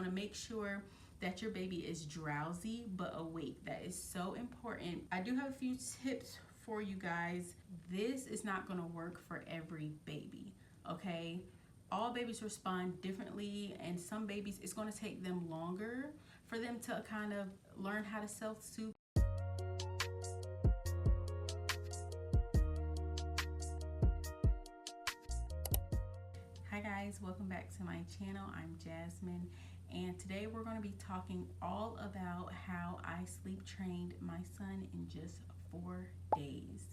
want to make sure that your baby is drowsy but awake. That is so important. I do have a few tips for you guys. This is not going to work for every baby, okay? All babies respond differently, and some babies, it's going to take them longer for them to kind of learn how to self-soothe. Hi guys, welcome back to my channel. I'm Jasmine, and today we're going to be talking all about how I sleep trained my son in just 4 days.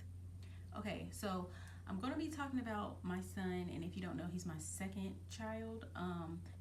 Okay, so I'm going to be talking about my son, and if you don't know, he's my second child,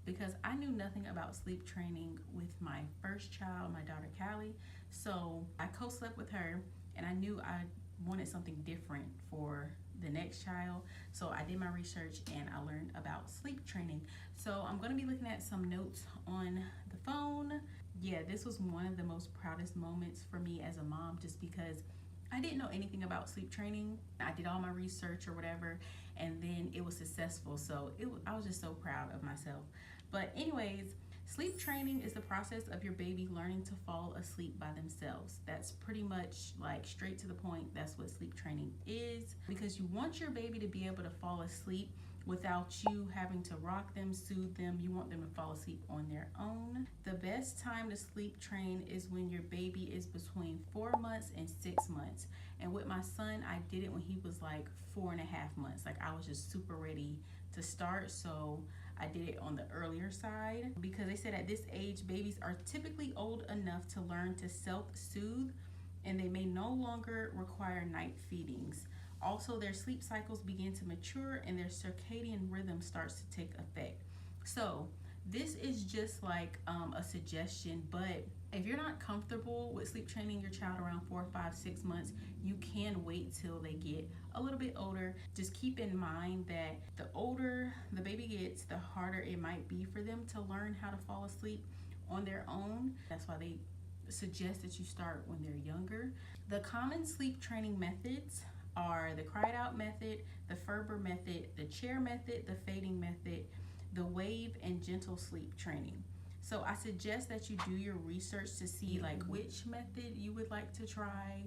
because I knew nothing about sleep training with my first child, my daughter Callie. So I co-slept with her, and I knew I wanted something different for the next child. So I did my research and I learned about sleep training. So I'm going to be looking at some notes on the phone. Yeah, this was one of the most proudest moments for me as a mom, just because I didn't know anything about sleep training. I did all my research or whatever, and then it was successful. So I was just so proud of myself. But anyways, sleep training is the process of your baby learning to fall asleep by themselves. That's pretty much like straight to the point. That's what sleep training is, because you want your baby to be able to fall asleep without you having to rock them, soothe them. You want them to fall asleep on their own. The best time to sleep train is when your baby is between 4 months and 6 months. And with my son, I did it when he was like 4.5 months. Like, I was just super ready to start, so I did it on the earlier side, because they said at this age, babies are typically old enough to learn to self-soothe, and they may no longer require night feedings. Also, their sleep cycles begin to mature and their circadian rhythm starts to take effect. So this is just like a suggestion, but if you're not comfortable with sleep training your child around 4, 5, 6 months, you can wait till they get a little bit older. Just keep in mind that the older the baby gets, the harder it might be for them to learn how to fall asleep on their own. That's why they suggest that you start when they're younger. The common sleep training methods are the cried out method, the Ferber method, the chair method, the fading method, the wave, and gentle sleep training. So I suggest that you do your research to see like which method you would like to try,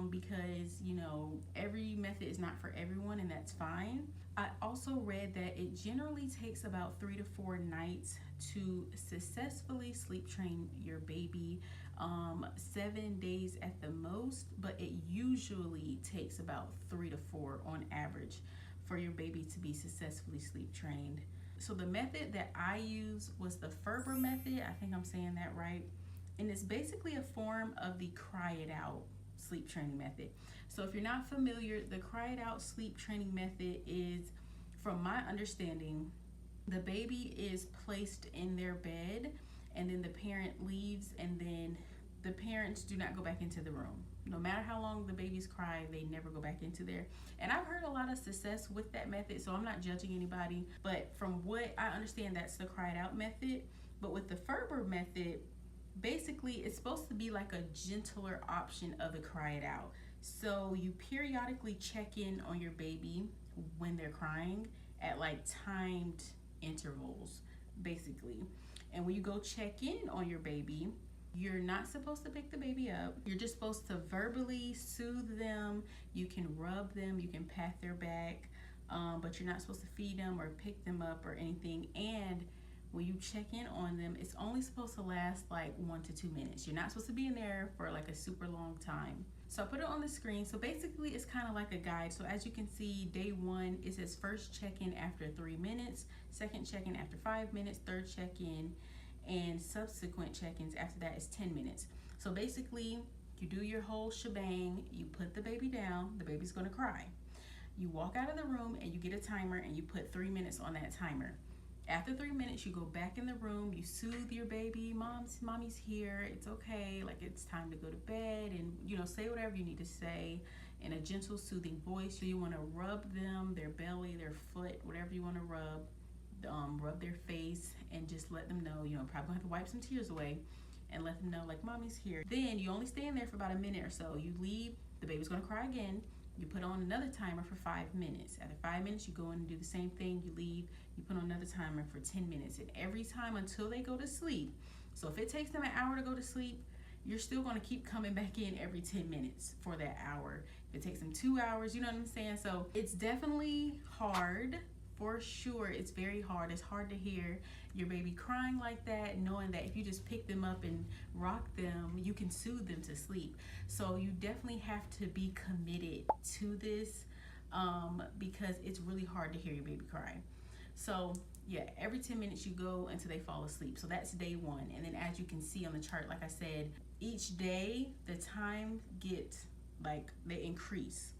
because you know, every method is not for everyone, and that's fine. I also read that it generally takes about 3 to 4 nights to successfully sleep train your baby, 7 days at the most, but it usually takes about 3 to 4 on average for your baby to be successfully sleep trained. So the method that I used was the Ferber method. I think I'm saying that right. And it's basically a form of the cry it out sleep training method. So if you're not familiar, the cry it out sleep training method is, from my understanding, the baby is placed in their bed, and then the parent leaves, and then the parents do not go back into the room. No matter how long the babies cry, they never go back into there. And I've heard a lot of success with that method, so I'm not judging anybody. But from what I understand, that's the cried out method. But with the Ferber method, basically it's supposed to be like a gentler option of the cry it out. So you periodically check in on your baby when they're crying at like timed intervals, basically. And when you go check in on your baby, you're not supposed to pick the baby up. You're just supposed to verbally soothe them. You can rub them, you can pat their back, but you're not supposed to feed them or pick them up or anything. And when you check in on them, it's only supposed to last like 1 to 2 minutes. You're not supposed to be in there for like a super long time. So I put it on the screen. So basically it's kind of like a guide. So as you can see, day 1, it says first check-in after 3 minutes, second check-in after 5 minutes, third check-in, and subsequent check-ins after that is 10 minutes. So basically you do your whole shebang. You put the baby down, the baby's gonna cry. You walk out of the room and you get a timer and you put 3 minutes on that timer. After 3 minutes, you go back in the room, you soothe your baby. Mommy's here, it's okay, like it's time to go to bed, and you know, say whatever you need to say in a gentle, soothing voice. So you wanna rub them, their belly, their foot, whatever you wanna rub their face, and just let them know, you know, probably gonna have to wipe some tears away and let them know like mommy's here. Then you only stay in there for about a minute or so. You leave, the baby's gonna cry again. You put on another timer for 5 minutes. After 5 minutes, you go in and do the same thing. You leave, you put on another timer for 10 minutes. And every time until they go to sleep. So if it takes them an hour to go to sleep, you're still going to keep coming back in every 10 minutes for that hour. If it takes them 2 hours, you know what I'm saying? So it's definitely hard. For sure, it's very hard. It's hard to hear your baby crying like that, knowing that if you just pick them up and rock them, you can soothe them to sleep. So you definitely have to be committed to this because it's really hard to hear your baby cry. So yeah, every 10 minutes you go until they fall asleep. So that's day one. And then as you can see on the chart, like I said, each day the time gets like they increase.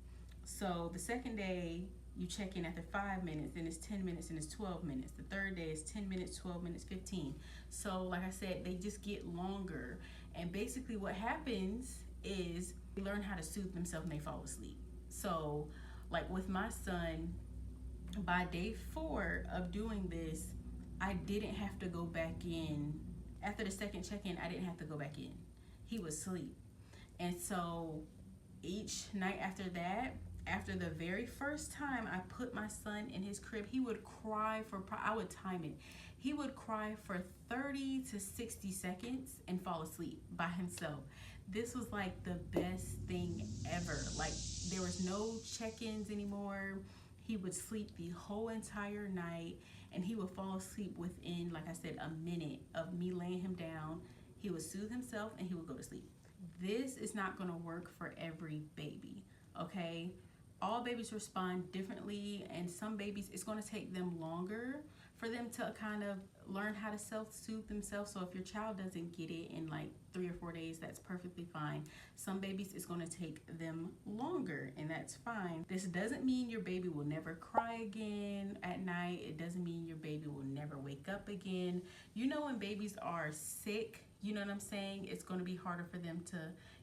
So the second day, you check in after 5 minutes, then it's 10 minutes, and it's 12 minutes. The third day is 10 minutes, 12 minutes, 15. So like I said, they just get longer. And basically what happens is they learn how to soothe themselves when they fall asleep. So like with my son, by day 4 of doing this, I didn't have to go back in. After the second check-in, I didn't have to go back in. He was asleep. And so each night after that, after the very first time I put my son in his crib, he would cry for, I would time it. He would cry for 30 to 60 seconds and fall asleep by himself. This was like the best thing ever. Like there was no check-ins anymore. He would sleep the whole entire night and he would fall asleep within, like I said, a minute of me laying him down. He would soothe himself and he would go to sleep. This is not gonna work for every baby, okay? All babies respond differently, and some babies, it's going to take them longer for them to kind of learn how to self-soothe themselves. So if your child doesn't get it in like 3 or 4 days, that's perfectly fine. Some babies, it's going to take them longer, and that's fine. This doesn't mean your baby will never cry again at night. It doesn't mean your baby will never wake up again. You know, when babies are sick, you know what I'm saying? It's going to be harder for them to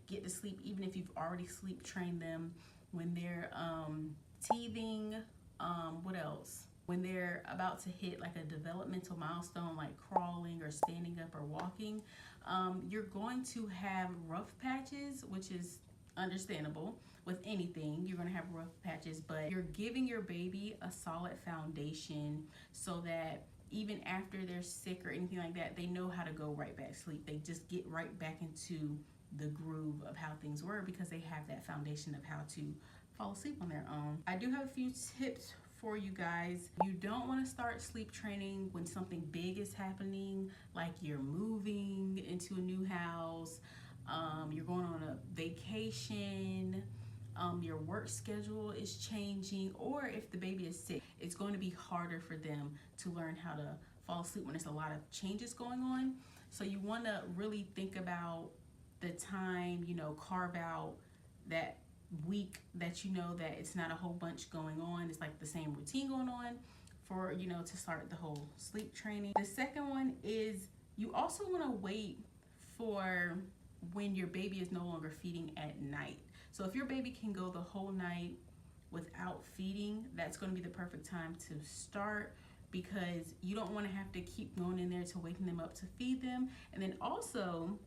get to sleep, even if you've already sleep trained them. When they're teething, what else? When they're about to hit like a developmental milestone, like crawling or standing up or walking, you're going to have rough patches, which is understandable. With anything, you're going to have rough patches, but you're giving your baby a solid foundation so that even after they're sick or anything like that, they know how to go right back to sleep. They just get right back into the groove of how things were because they have that foundation of how to fall asleep on their own. I do have a few tips for you guys. You don't want to start sleep training when something big is happening, like you're moving into a new house, you're going on a vacation, your work schedule is changing, or if the baby is sick. It's going to be harder for them to learn how to fall asleep when there's a lot of changes going on. So you want to really think about the time, you know, carve out that week that you know that it's not a whole bunch going on. It's like the same routine going on for, you know, to start the whole sleep training. The second one is you also want to wait for when your baby is no longer feeding at night. So if your baby can go the whole night without feeding, that's going to be the perfect time to start, because you don't want to have to keep going in there to waking them up to feed them. And then also,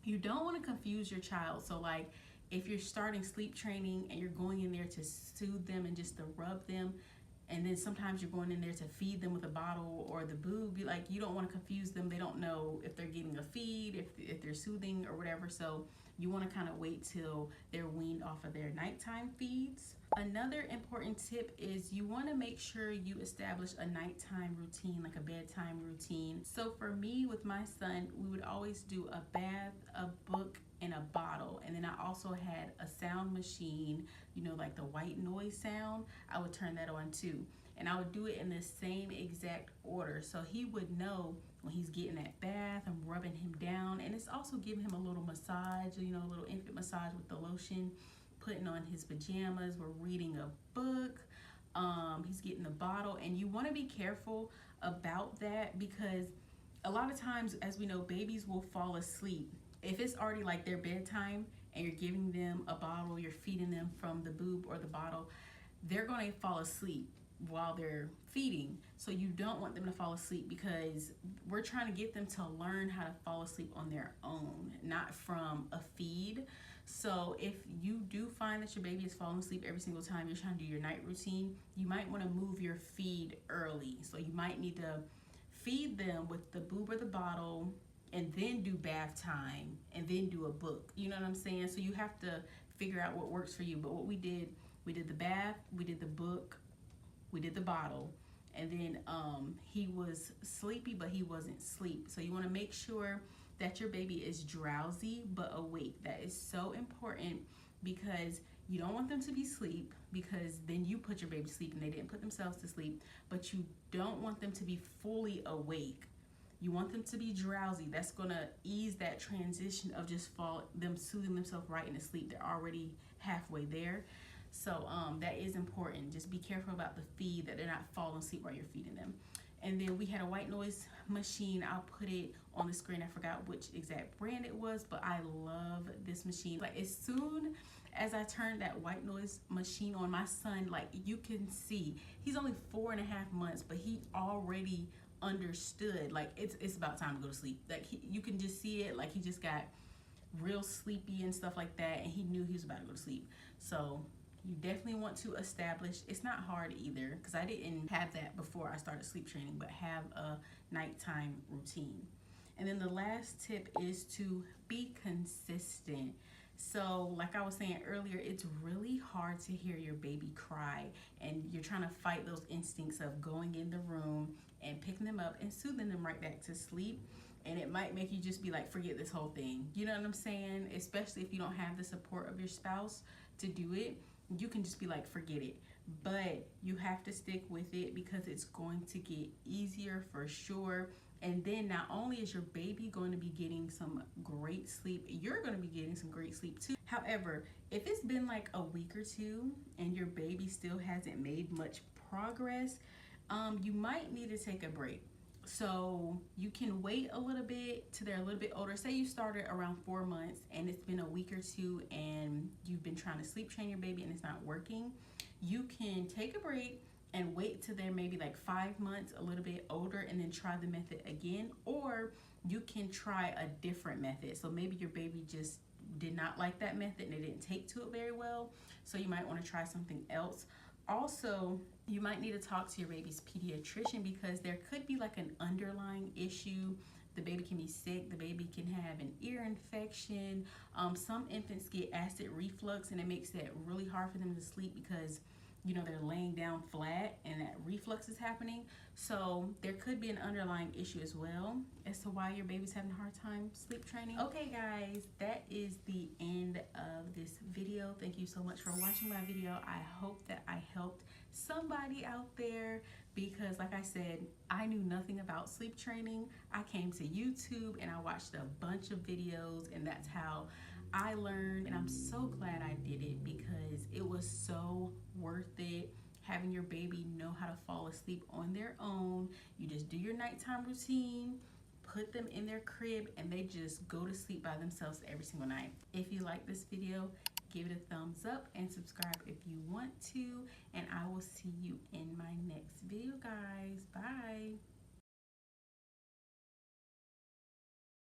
you don't want to confuse your child. So like if you're starting sleep training and you're going in there to soothe them and just to rub them, and then sometimes you're going in there to feed them with a bottle or the boob, you don't want to confuse them. They don't know if they're getting a feed, if they're soothing or whatever. So you want to kind of wait till they're weaned off of their nighttime feeds. Another important tip is you want to make sure you establish a nighttime routine, like a bedtime routine. So for me with my son, we would always do a bath, a book, and a bottle. And then I also had a sound machine, you know, like the white noise sound. I would turn that on too. And I would do it in the same exact order. So he would know when he's getting that bath, I'm rubbing him down. And it's also giving him a little massage, you know, a little infant massage with the lotion, putting on his pajamas. We're reading a book. He's getting the bottle. And you want to be careful about that, because a lot of times, as we know, babies will fall asleep. If it's already like their bedtime and you're giving them a bottle, you're feeding them from the boob or the bottle, they're going to fall asleep while they're feeding. So you don't want them to fall asleep, because we're trying to get them to learn how to fall asleep on their own, not from a feed. So if you do find that your baby is falling asleep every single time you're trying to do your night routine, you might want to move your feed early. So you might need to feed them with the boob or the bottle, and then do bath time, and then do a book. You know what I'm saying? So you have to figure out what works for you. But what we did the bath, we did the book, we did the bottle, and then he was sleepy, but he wasn't asleep. So you want to make sure that your baby is drowsy but awake. That is so important, because you don't want them to be asleep, because then you put your baby to sleep and they didn't put themselves to sleep. But you don't want them to be fully awake. You want them to be drowsy. That's gonna ease that transition of just them soothing themselves right into sleep. They're already halfway there. So that is important. Just be careful about the feed, that they're not falling asleep while you're feeding them. And then we had a white noise machine. I'll put it on the screen. I forgot which exact brand it was, but I love this machine. Like, as soon as I turned that white noise machine on, my son, like, you can see, he's only 4.5 months, but he already understood, like, it's about time to go to sleep. Like, you can just see it, like, he just got real sleepy and stuff like that, and he knew he was about to go to sleep. So you definitely want to establish, it's not hard either, because I didn't have that before I started sleep training, but have a nighttime routine. And then the last tip is to be consistent. So like I was saying earlier, it's really hard to hear your baby cry, and you're trying to fight those instincts of going in the room and picking them up and soothing them right back to sleep. And it might make you just be like, forget this whole thing. You know what I'm saying? Especially if you don't have the support of your spouse to do it, you can just be like, forget it. But you have to stick with it, because it's going to get easier for sure. And then not only is your baby going to be getting some great sleep, you're going to be getting some great sleep too. However, if it's been like a week or two and your baby still hasn't made much progress, you might need to take a break. So you can wait a little bit till they're a little bit older. Say you started around 4 months and it's been a week or two and you've been trying to sleep train your baby and it's not working. You can take a break and wait till they're maybe like 5 months, a little bit older, and then try the method again. Or you can try a different method. So maybe your baby just did not like that method and they didn't take to it very well. So you might want to try something else. Also, you might need to talk to your baby's pediatrician, because there could be like an underlying issue. The baby can be sick, the baby can have an ear infection. Some infants get acid reflux, and it makes it really hard for them to sleep, because you know they're laying down flat and that reflux is happening. So there could be an underlying issue as well as to why your baby's having a hard time sleep training. Okay guys, that is the end of this video. Thank you so much for watching my video. I hope that I helped somebody out there, because like I said, I knew nothing about sleep training. I came to YouTube and I watched a bunch of videos, and that's how I learned. And I'm so glad I did it, because it was so worth it. Having your baby know how to fall asleep on their own. You just do your nighttime routine, put them in their crib, and they just go to sleep by themselves every single night. If you like this video, give it a thumbs up and subscribe if you want to, and I will see you in my next video, guys. Bye.